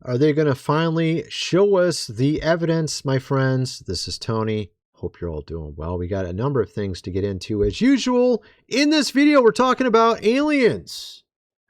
Are they going to finally show us the evidence, my friends? This is Tony. Hope you're all doing well. We got a number of things to get into. As usual, in this video, we're talking about aliens.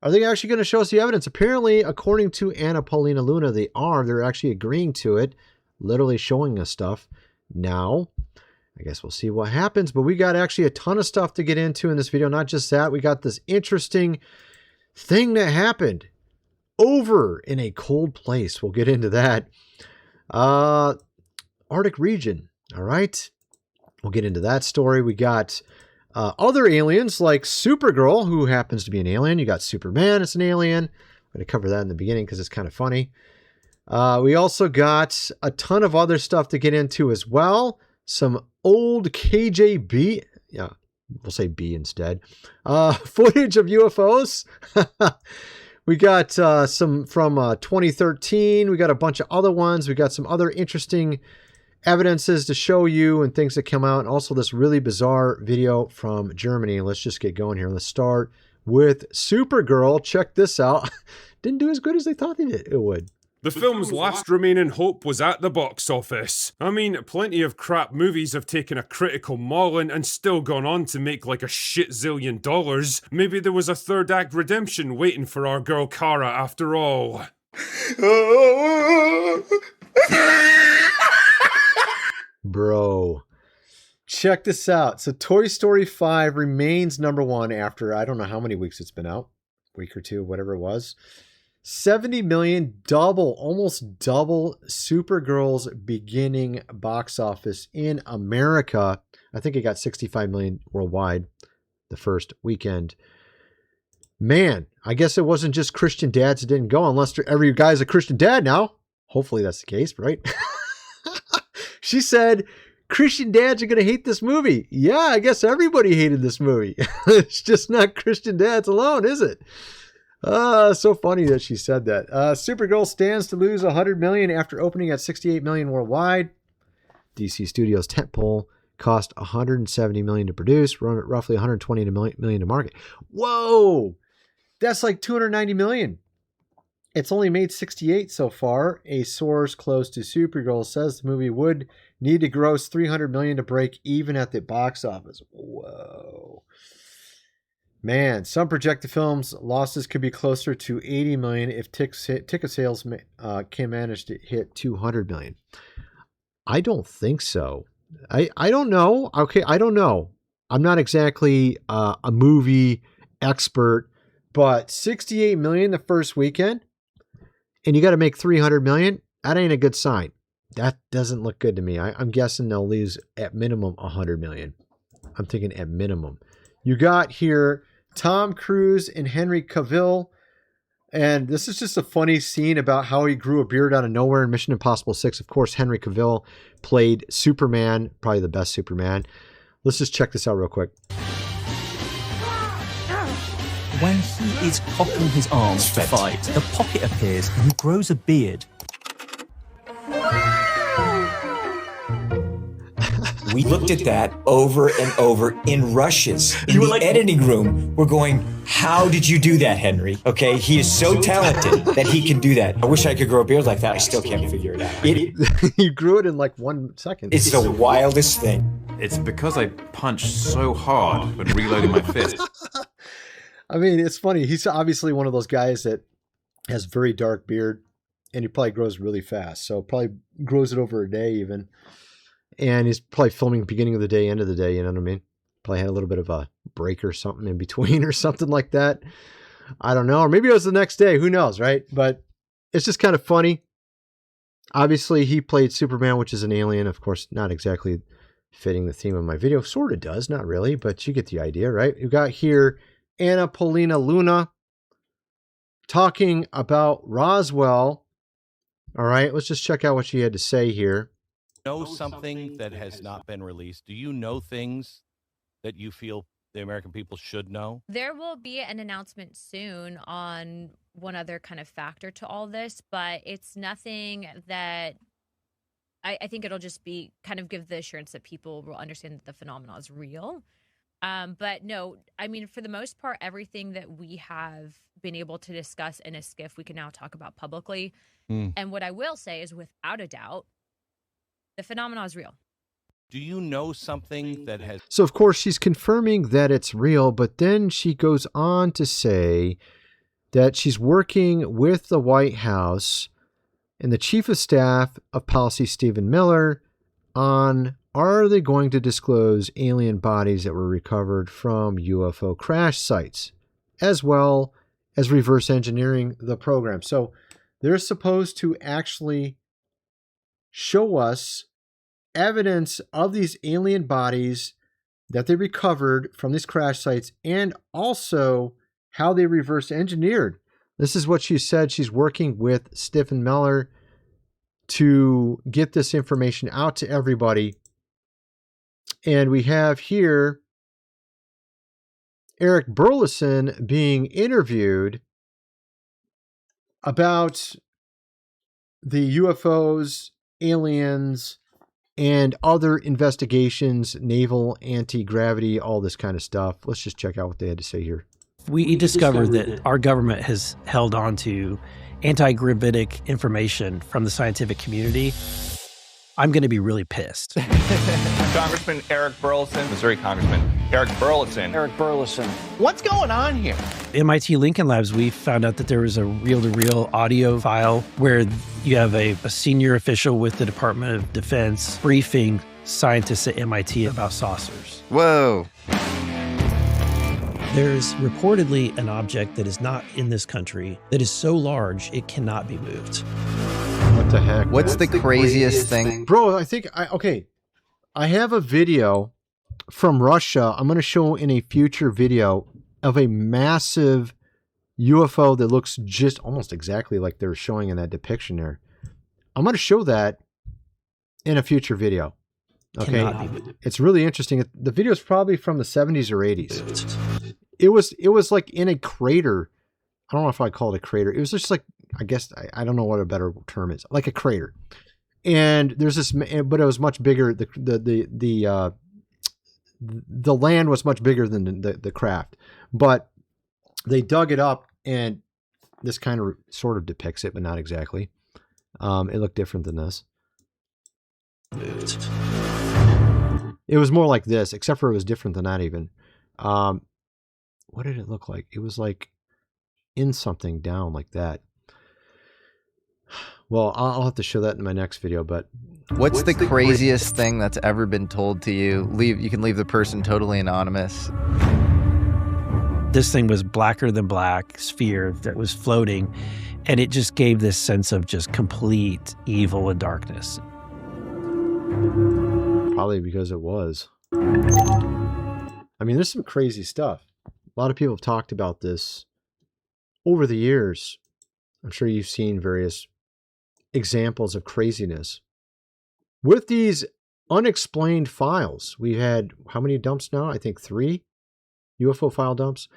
Are they actually going to show us the evidence? Apparently, according to Paulina Luna, they are. They're actually agreeing to it, literally showing us stuff. Now, I guess we'll see what happens. But we got actually a ton of stuff to get into in this video. Not just that, we got this interesting thing that happened over in a cold place. We'll get into that. Arctic region. All right. We'll get into that story. We got other aliens like Supergirl, who happens to be an alien. You got Superman, it's an alien. I'm going to cover that in the beginning because it's kind of funny. We also got a ton of other stuff to get into as well. Some old KJB, yeah, we'll say B instead. Footage of UFOs. We got some from 2013. We got a bunch of other ones. We got some other interesting evidences to show you and things that come out. And also this really bizarre video from Germany. Let's just get going here. Let's start with Supergirl. Check this out. Didn't do as good as they thought it would. The film's last remaining hope was at the box office. I mean, plenty of crap movies have taken a critical mauling and still gone on to make like a shit zillion dollars. Maybe there was a third act redemption waiting for our girl Kara after all. Bro, check this out. So Toy Story 5 remains #1 after I don't know how many weeks it's been out. Week or two, whatever it was. 70 million, almost double Supergirl's beginning box office in America. I think it got 65 million worldwide the first weekend. Man, I guess it wasn't just Christian dads that didn't go, unless every guy's a Christian dad now. Hopefully that's the case, right? She said, Christian dads are going to hate this movie. Yeah, I guess everybody hated this movie. It's just not Christian dads alone, is it? So funny that she said that. Supergirl stands to lose 100 million after opening at 68 million worldwide. DC Studios tentpole cost 170 million to produce, run at roughly 120 million to market. Whoa, that's like 290 million. It's only made 68 so far. A source close to Supergirl says the movie would need to gross 300 million to break even at the box office. Whoa. Man, some project the film's losses could be closer to 80 million if ticket sales can manage to hit 200 million. I don't think so. I don't know. Okay, I don't know. I'm not exactly a movie expert, but 68 million the first weekend, and you got to make 300 million. That ain't a good sign. That doesn't look good to me. I'm guessing they'll lose at minimum 100 million. I'm thinking at minimum. You got here Tom Cruise and Henry Cavill. And this is just a funny scene about how he grew a beard out of nowhere in Mission Impossible 6. Of course, Henry Cavill played Superman, probably the best Superman. Let's just check this out real quick. When he is cocking his arms to fight, the pocket appears and he grows a beard. We looked at that over and over in rushes. In the editing room, we're going, how did you do that, Henry? Okay, he is so talented that he can do that. I wish I could grow a beard like that. I still can't figure it out. You grew it in like 1 second. It's the wildest thing. It's because I punched so hard when reloading my fist. I mean, it's funny. He's obviously one of those guys that has very dark beard, and he probably grows really fast. So probably grows it over a day even. And he's probably filming beginning of the day, end of the day, you know what I mean? Probably had a little bit of a break or something in between or something like that. I don't know. Or maybe it was the next day. Who knows, right? But it's just kind of funny. Obviously, he played Superman, which is an alien. Of course, not exactly fitting the theme of my video. Sort of does, not really, but you get the idea, right? You got here Paulina Luna talking about Roswell. All right, let's just check out what she had to say here. Know something that has not been released? Do you know things that you feel the American people should know? There will be an announcement soon on one other kind of factor to all this, but it's nothing that I think it'll just be kind of give the assurance that people will understand that the phenomenon is real. But no, I mean, for the most part, everything that we have been able to discuss in a skiff, we can now talk about publicly. And what I will say is, without a doubt, the phenomenon is real. Do you know something that has... So, of course, she's confirming that it's real, but then she goes on to say that she's working with the White House and the Chief of Staff of Policy, Stephen Miller, on are they going to disclose alien bodies that were recovered from UFO crash sites, as well as reverse engineering the program. So they're supposed to actually show us evidence of these alien bodies that they recovered from these crash sites, and also how they reverse engineered. This is what she said. She's working with Stephen Miller to get this information out to everybody. And we have here Eric Burleson being interviewed about the UFOs, aliens, and other investigations, naval anti-gravity, all this kind of stuff. Let's just check out what they had to say here. We discovered that our government has held on to anti-gravitic information from the scientific community. I'm going to be really pissed. Congressman Eric Burleson, Missouri Congressman Eric Burleson. Eric Burleson. What's going on here? MIT Lincoln Labs, we found out that there was a reel-to-reel audio file where you have a senior official with the Department of Defense briefing scientists at MIT about saucers. Whoa. There's reportedly an object that is not in this country that is so large it cannot be moved. What the heck? What's the craziest thing? Bro, I have a video from Russia. I'm going to show in a future video of a massive UFO that looks just almost exactly like they're showing in that depiction there. I'm going to show that in a future video. Okay. It's really interesting. The video is probably from the 70s or 80s. It was like in a crater. I don't know if I call it a crater. It was just like, I guess, I don't know what a better term is, like a crater. And there's this, but it was much bigger. The land was much bigger than the craft, but they dug it up, and this kind of sort of depicts it, but not exactly. It looked different than this. It was more like this, except for it was different than that even. What did it look like? It was like in something down like that. Well, I'll have to show that in my next video, but... What's the craziest thing that's ever been told to you? You can leave the person totally anonymous. This thing was blacker than black sphere that was floating, and it just gave this sense of just complete evil and darkness. Probably because it was. I mean, there's some crazy stuff. A lot of people have talked about this over the years. I'm sure you've seen various examples of craziness. With these unexplained files, we had how many dumps now? I think 3 UFO file dumps.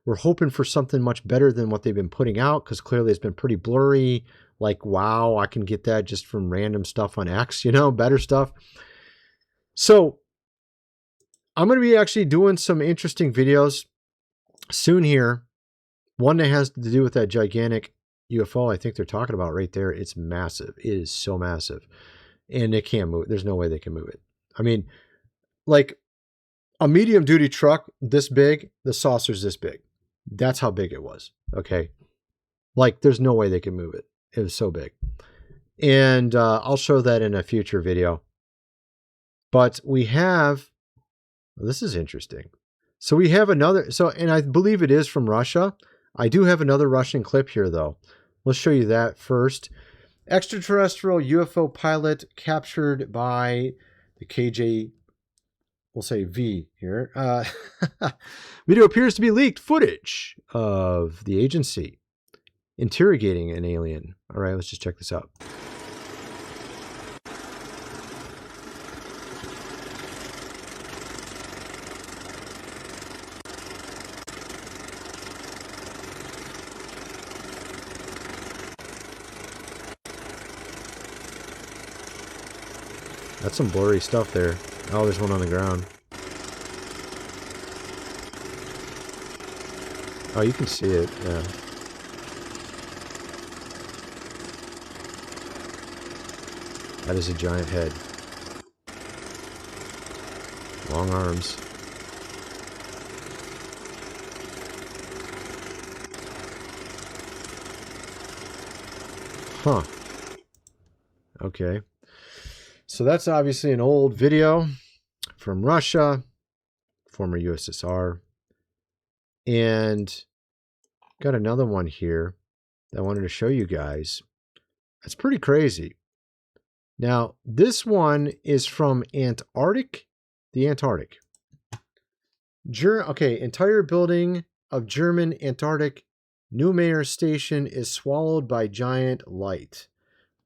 We're hoping for something much better than what they've been putting out, because clearly it's been pretty blurry. Like, wow, I can get that just from random stuff on X, better stuff. So I'm going to be actually doing some interesting videos soon here. One that has to do with that gigantic UFO I think they're talking about right there. It's massive. It is so massive. And they can't move it. There's no way they can move it. I mean, like a medium duty truck this big, the saucer's this big. That's how big it was. Okay. Like there's no way they can move it. It was so big. And I'll show that in a future video. But we have, well, this is interesting. So we have another, and I believe it is from Russia. I do have another Russian clip here though. Let's show you that first. Extraterrestrial UFO pilot captured by the KJ, we'll say V here. Video appears to be leaked footage of the agency interrogating an alien. All right, let's just check this out. That's some blurry stuff there. Oh, there's one on the ground. Oh, you can see it, yeah. That is a giant head. Long arms. Huh. Okay. So that's obviously an old video from Russia, former USSR. And got another one here that I wanted to show you guys. That's pretty crazy. Now, this one is from Antarctic, the Antarctic. Okay, entire building of German Antarctic Neumayer Station is swallowed by giant light.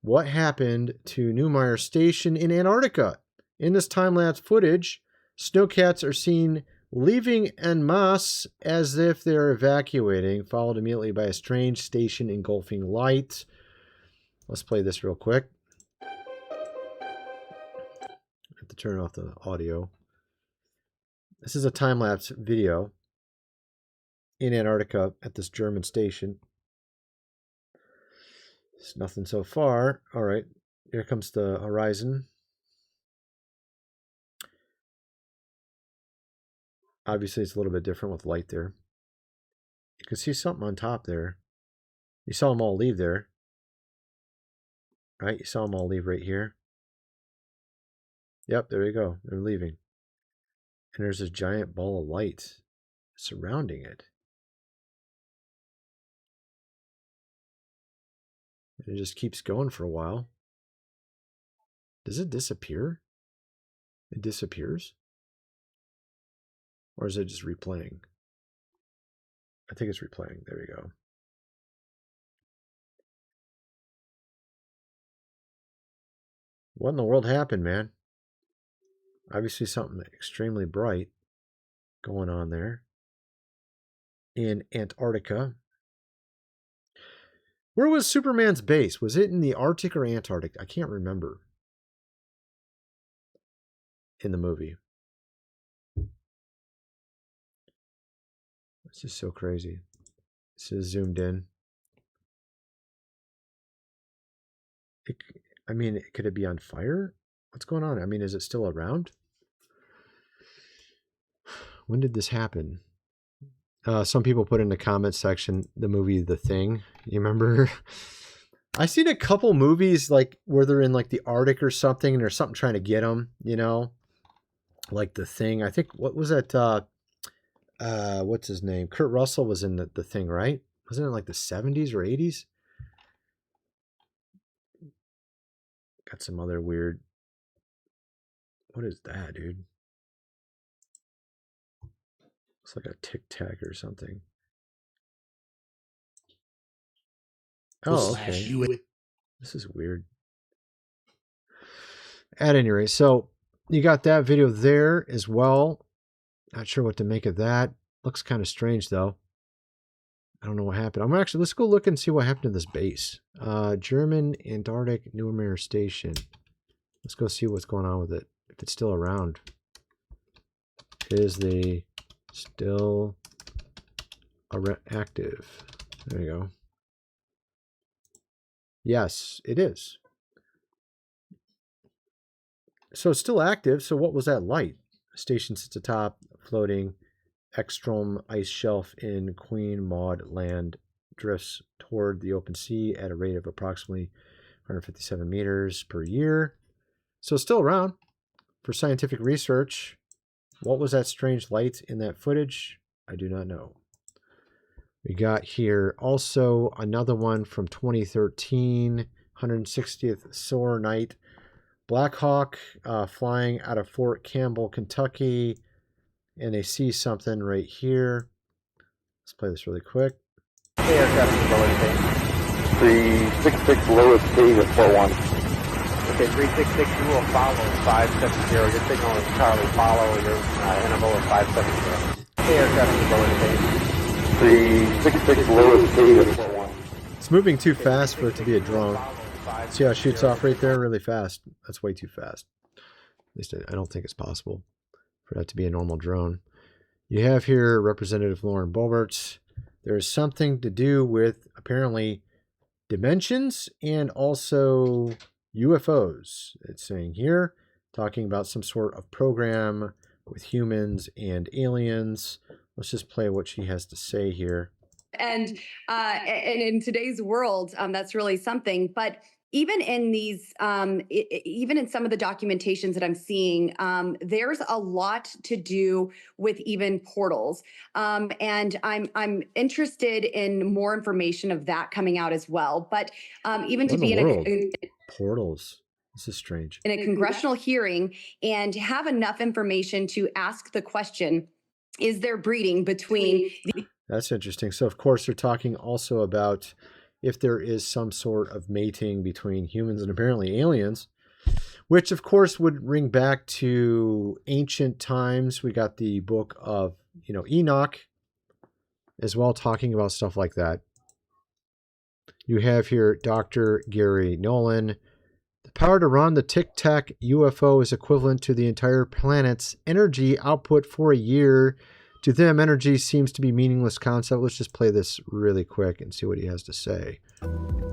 What happened to Neumayer Station in Antarctica? In this time-lapse footage, snowcats are seen leaving en masse as if they're evacuating, followed immediately by a strange station engulfing light. Let's play this real quick. I have to turn off the audio. This is a time-lapse video in Antarctica at this German station. There's nothing so far. All right, here comes the horizon. Obviously, it's a little bit different with light there. You can see something on top there. You saw them all leave there. Right? You saw them all leave right here. Yep, there you go. They're leaving. And there's a giant ball of light surrounding it. And it just keeps going for a while. Does it disappear? It disappears? Or is it just replaying? I think it's replaying. There we go. What in the world happened, man? Obviously something extremely bright going on there in Antarctica. Where was Superman's base? Was it in the Arctic or Antarctic? I can't remember in the movie. It's just so crazy. This is zoomed in. I mean, could it be on fire? What's going on? I mean, is it still around? When did this happen? Some people put in the comment section the movie The Thing. You remember? I've seen a couple movies like where they're in like the Arctic or something and there's something trying to get them, you know? Like The Thing. I think, what was that? What's his name? Kurt Russell was in the Thing, right? Wasn't it like the 70s or 80s? Got some other weird... What is that, dude? It's like a Tic Tac or something. Oh, okay. This is weird. At any rate, so you got that video there as well. Not sure what to make of that. Looks kind of strange, though. I don't know what happened. Let's go look and see what happened to this base. German Antarctic Neumayer Station. Let's go see what's going on with it. If it's still around. Is the still active? There you go. Yes, it is. So it's still active. So what was that light? Station sits atop floating Ekstrom ice shelf in Queen Maud Land, drifts toward the open sea at a rate of approximately 157 meters per year. So it's still around for scientific research. What was that strange light in that footage? I do not know. We got here also another one from 2013, 160th solar night. Black Hawk flying out of Fort Campbell, Kentucky. And they see something right here. Let's play this really quick. Hey, aircraft is lower state. 366 lowest state at Fort 1. Okay, 366, you will follow 570. Your signal is Charlie. Follow your interval of 570. Hey, aircraft is lower state. 366 lowest state at Fort 1. It's moving too fast for it to be a drone. See how it shoots off right there really fast? That's way too fast. At least I don't think it's possible for that to be a normal drone. You have here Representative Lauren Boeberts. There's something to do with apparently dimensions and also UFOs. It's saying here, talking about some sort of program with humans and aliens. Let's just play what she has to say here. And in today's world, that's really something. But even in these, even in some of the documentations that I'm seeing, there's a lot to do with even portals. And I'm interested in more information of that coming out as well. But even What to be in portals. This is strange. In a congressional hearing and have enough information to ask the question, is there breeding between That's interesting. So, of course, they're talking also about if there is some sort of mating between humans and apparently aliens, which, of course, would ring back to ancient times. We got the book of, Enoch as well, talking about stuff like that. You have here Dr. Gary Nolan. The power to run the Tic-Tac UFO is equivalent to the entire planet's energy output for a year. To them, energy seems to be a meaningless concept. Let's just play this really quick and see what he has to say.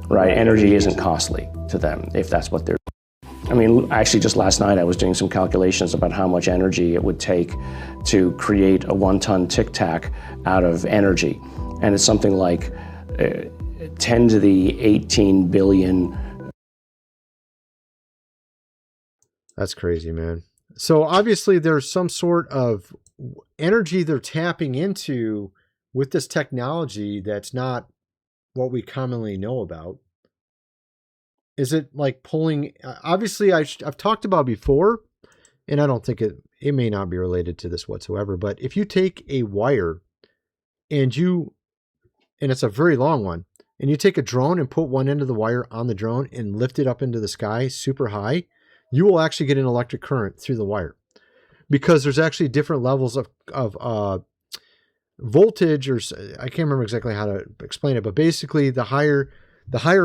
Right, energy isn't costly to them if that's what they're. I mean, actually, just last night I was doing some calculations about how much energy it would take to create a 1-ton Tic-Tac out of energy, and it's something like 10 to the 18 billion. That's crazy, man. So obviously there's some sort of energy they're tapping into with this technology that's not what we commonly know about. Is it like pulling? Obviously, I've talked about before, and I don't think it may not be related to this whatsoever, but if you take a wire and it's a very long one, and you take a drone and put one end of the wire on the drone and lift it up into the sky super high, you will actually get an electric current through the wire, because there's actually different levels of voltage, or I can't remember exactly how to explain it, but basically the higher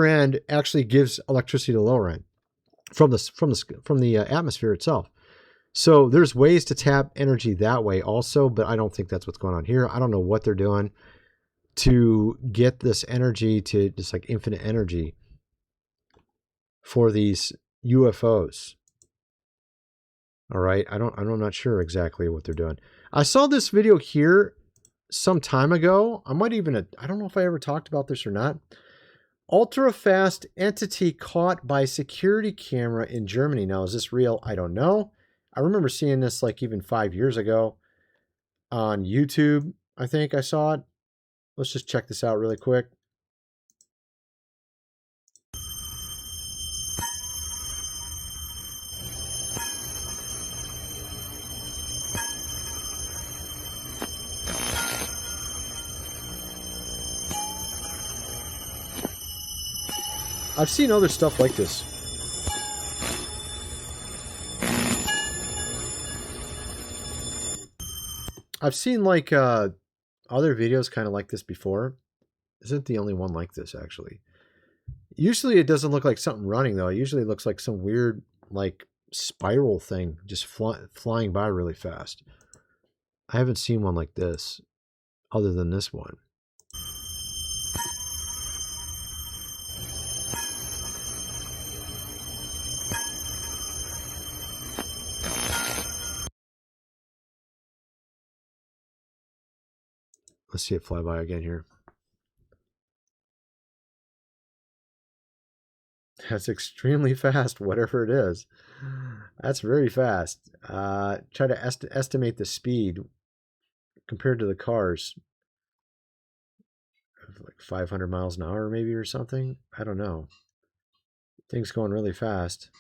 end actually gives electricity to the lower end from the atmosphere itself. So there's ways to tap energy that way also, but I don't think that's what's going on here. I don't know what they're doing to get this energy to just like infinite energy for these UFOs. All right, I'm not sure exactly what they're doing. I saw this video here some time ago. I don't know if I ever talked about this or not. Ultra fast entity caught by security camera in Germany. Now, is this real? I don't know. I remember seeing this like even 5 years ago on YouTube. I think I saw it. Let's just check this out really quick. I've seen other stuff like this. I've seen like other videos kind of like this before. Isn't the only one like this, actually. Usually it doesn't look like something running, though. It usually looks like some weird like spiral thing just flying by really fast. I haven't seen one like this other than this one. Let's see it fly by again here. That's extremely fast, whatever it is. That's very fast. Try to estimate the speed compared to the cars. Like 500 miles an hour maybe or something. I don't know. Things going really fast.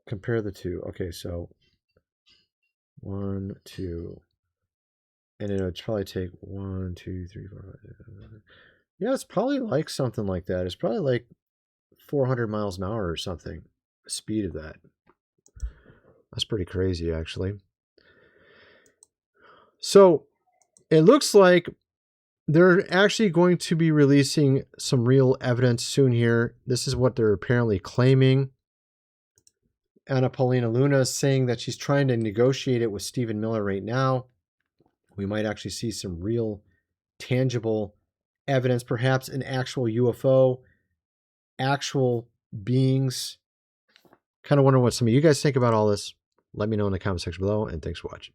Compare the two. Okay, so 1, 2. And it would probably take 1, 2, 3, 4, 5, 6, 7. Yeah, it's probably like something like that. It's probably like 400 miles an hour or something. The speed of that. That's pretty crazy, actually. So it looks like they're actually going to be releasing some real evidence soon here. This is what they're apparently claiming. Paulina Luna is saying that she's trying to negotiate it with Stephen Miller right now. We might actually see some real tangible evidence, perhaps an actual UFO, actual beings. Kind of wonder what some of you guys think about all this. Let me know in the comment section below, and thanks for watching.